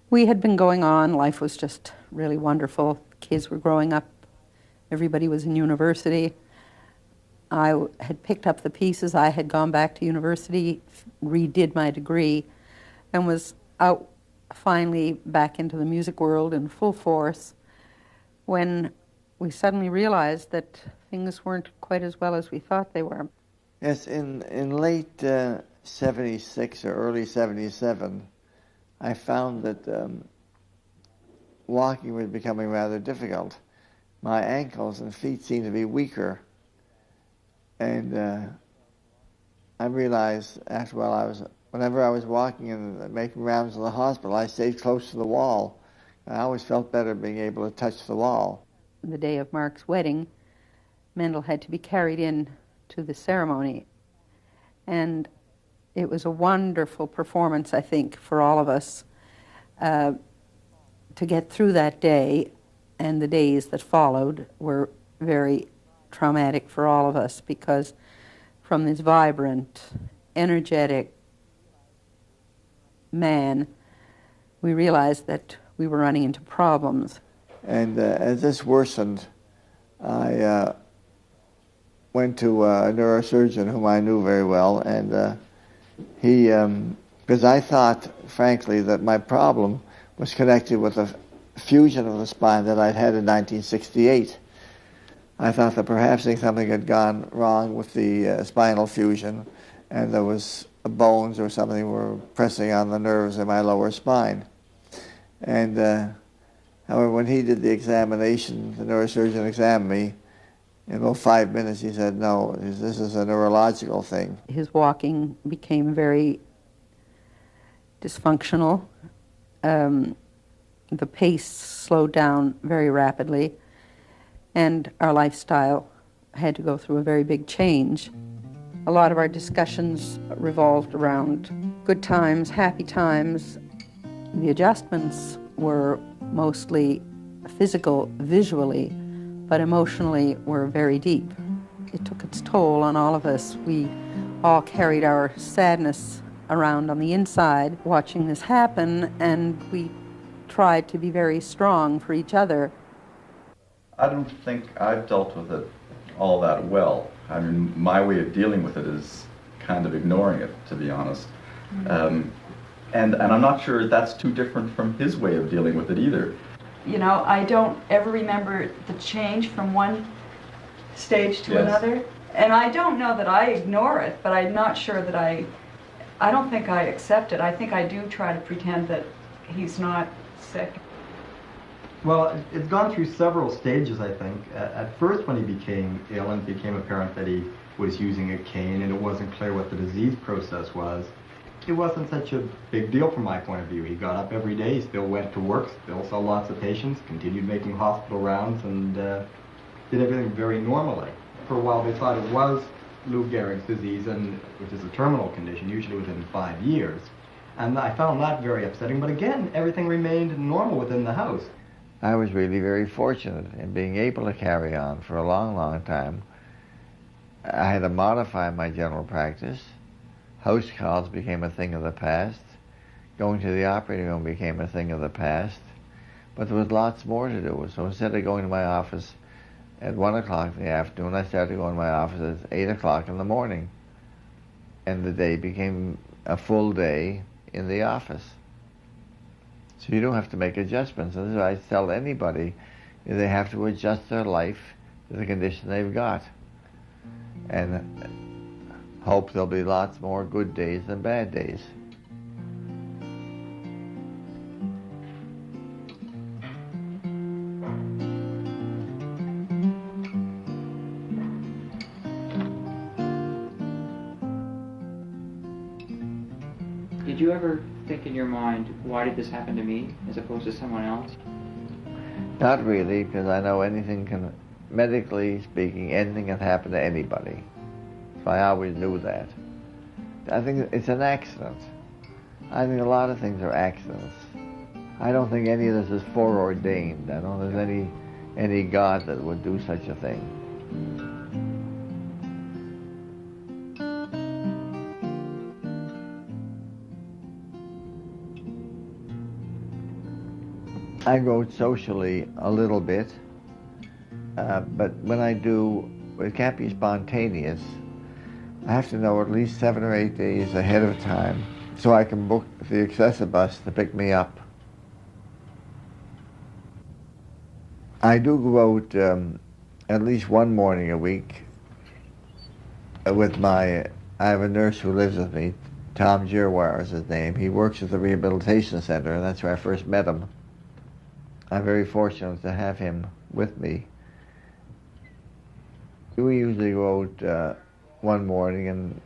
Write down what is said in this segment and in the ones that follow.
We had been going on. Life was just really wonderful. Kids were growing up. Everybody was in university. I had picked up the pieces. I had gone back to university, redid my degree, and was out finally back into the music world in full force when we suddenly realized that things weren't quite as well as we thought they were. Yes, in late 76 or early 77, I found that walking was becoming rather difficult. My ankles and feet seemed to be weaker. And I realized after a while whenever I was walking and making rounds to the hospital, I stayed close to the wall. I always felt better being able to touch the wall. The day of Mark's wedding, Mendel had to be carried in to the ceremony. And it was a wonderful performance, I think, for all of us to get through that day, and the days that followed were very traumatic for all of us, because from this vibrant, energetic man, we realized that we were running into problems. And as this worsened, I went to a neurosurgeon whom I knew very well, and he, because I thought, frankly, that my problem was connected with a fusion of the spine that I'd had in 1968. I thought that perhaps something had gone wrong with the spinal fusion, and there was bones or something were pressing on the nerves in my lower spine. And however, when he did the examination, the neurosurgeon examined me, in about 5 minutes he said, no, this is a neurological thing. His walking became very dysfunctional. The pace slowed down very rapidly, and our lifestyle had to go through a very big change. A lot of our discussions revolved around good times, happy times. The adjustments were mostly physical, visually, but emotionally were very deep. It took its toll on all of us. We all carried our sadness around on the inside watching this happen, and we tried to be very strong for each other. I don't think I've dealt with it all that well. I mean, my way of dealing with it is kind of ignoring it, to be honest. And I'm not sure that's too different from his way of dealing with it either. You know, I don't ever remember the change from one stage to another. And I don't know that I ignore it, but I'm not sure that I don't think I accept it. I think I do try to pretend that he's not sick. Well, it's gone through several stages, I think. At first, when he became ill and it became apparent that he was using a cane and it wasn't clear what the disease process was, it wasn't such a big deal from my point of view. He got up every day, still went to work, still saw lots of patients, continued making hospital rounds, and did everything very normally. For a while, they thought it was Lou Gehrig's disease, which is a terminal condition, usually within 5 years. And I found that very upsetting, but again, everything remained normal within the house. I was really very fortunate in being able to carry on for a long, long time. I had to modify my general practice. House calls became a thing of the past. Going to the operating room became a thing of the past. But there was lots more to do. So instead of going to my office at 1 o'clock in the afternoon, I started going to my office at 8 o'clock in the morning. And the day became a full day in the office. So you don't have to make adjustments. And this is what I tell anybody, is they have to adjust their life to the condition they've got. And hope there'll be lots more good days than bad days. Did you ever think in your mind, why did this happen to me, as opposed to someone else? Not really, because I know anything can, medically speaking, anything can happen to anybody. So I always knew that. I think it's an accident. I think a lot of things are accidents. I don't think any of this is foreordained. I don't think there's any God that would do such a thing. I go socially a little bit, but when I do, it can't be spontaneous. I have to know at least 7 or 8 days ahead of time so I can book the excessive bus to pick me up. I do go out at least one morning a week with I have a nurse who lives with me. Tom Girwar is his name. He works at the rehabilitation center, and that's where I first met him. I'm very fortunate to have him with me. We usually go out one morning and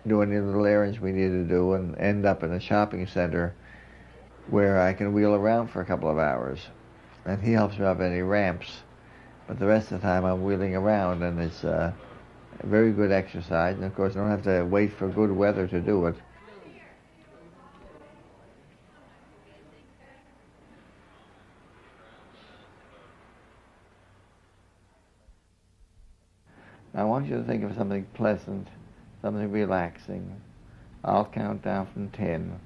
do any little errands we need to do and end up in a shopping center where I can wheel around for a couple of hours. And he helps me up any ramps. But the rest of the time I'm wheeling around, and it's a very good exercise. And of course I don't have to wait for good weather to do it. I want you to think of something pleasant, something relaxing. I'll count down from 10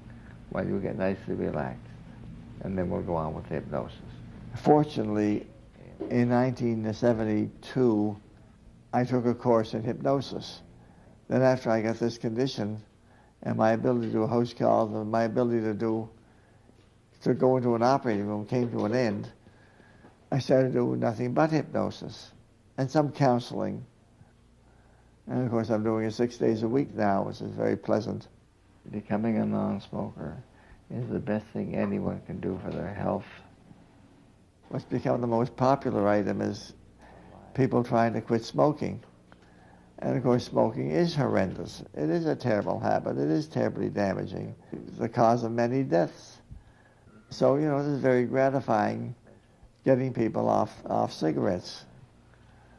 while you get nicely relaxed, and then we'll go on with hypnosis. Fortunately, in 1972, I took a course in hypnosis. Then after I got this condition, and my ability to do house calls and my ability to go into an operating room came to an end, I started doing nothing but hypnosis and some counseling. And of course I'm doing it 6 days a week now, which is very pleasant. Becoming a non-smoker is the best thing anyone can do for their health. What's become the most popular item is people trying to quit smoking. And of course smoking is horrendous. It is a terrible habit. It is terribly damaging. It's the cause of many deaths. So, you know, this is very gratifying, getting people off cigarettes.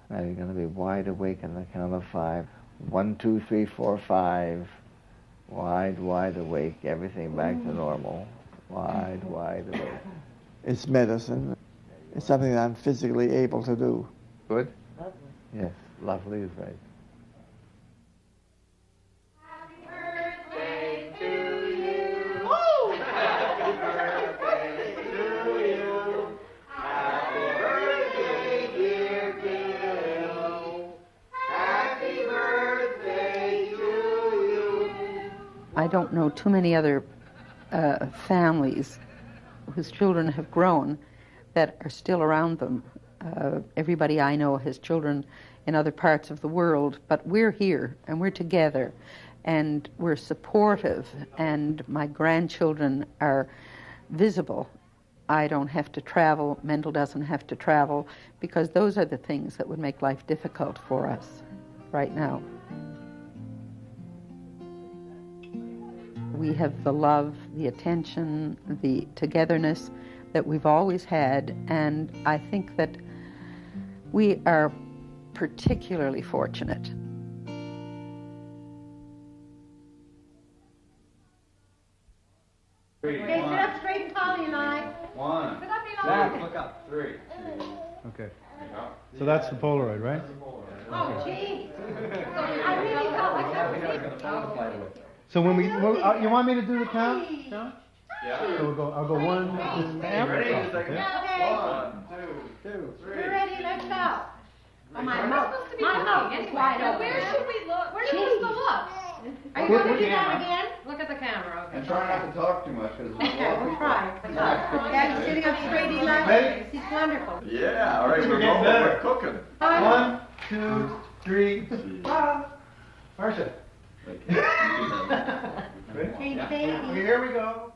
Now you're going to be wide awake on the count of 5. 1, 2, 3, 4, 5. Wide awake. Everything back to normal. Wide awake. It's medicine. It's something that I'm physically able to do. Good? Lovely. Yes, lovely is right. Happy birthday to you. Woo! Happy birthday to you. Happy birthday, dear Bill. Happy birthday to you. I don't know too many other families whose children have grown that are still around them. Everybody I know has children in other parts of the world, but we're here and we're together and we're supportive, and my grandchildren are visible. I don't have to travel, Mendel doesn't have to travel, because those are the things that would make life difficult for us right now. We have the love, the attention, the togetherness that we've always had, and I think that we are particularly fortunate. Okay, sit up straight and tall, you lie. 1. Sit up, you Zach, lie. look up. 3. Okay. So that's the Polaroid, right? Oh, gee. So I really felt like that was it. So when you want me to do the count? John? Yeah. So I'll go 1, 2, Ready? okay. Okay. 1, 2, 3. We're ready, let's go. Oh, my mouth is wide open. Where should we look? Where are you supposed to look? Are you going to do that again? Look at the camera, okay. And try not to talk too much, because Okay, we'll try. Yeah, he's sitting up straight, he loves it. He's wonderful. Yeah, all right, We're we're getting going. better. We're cooking. 1, 2, 3. Marcia. Change baby. Here we go.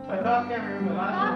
I thought camera was on.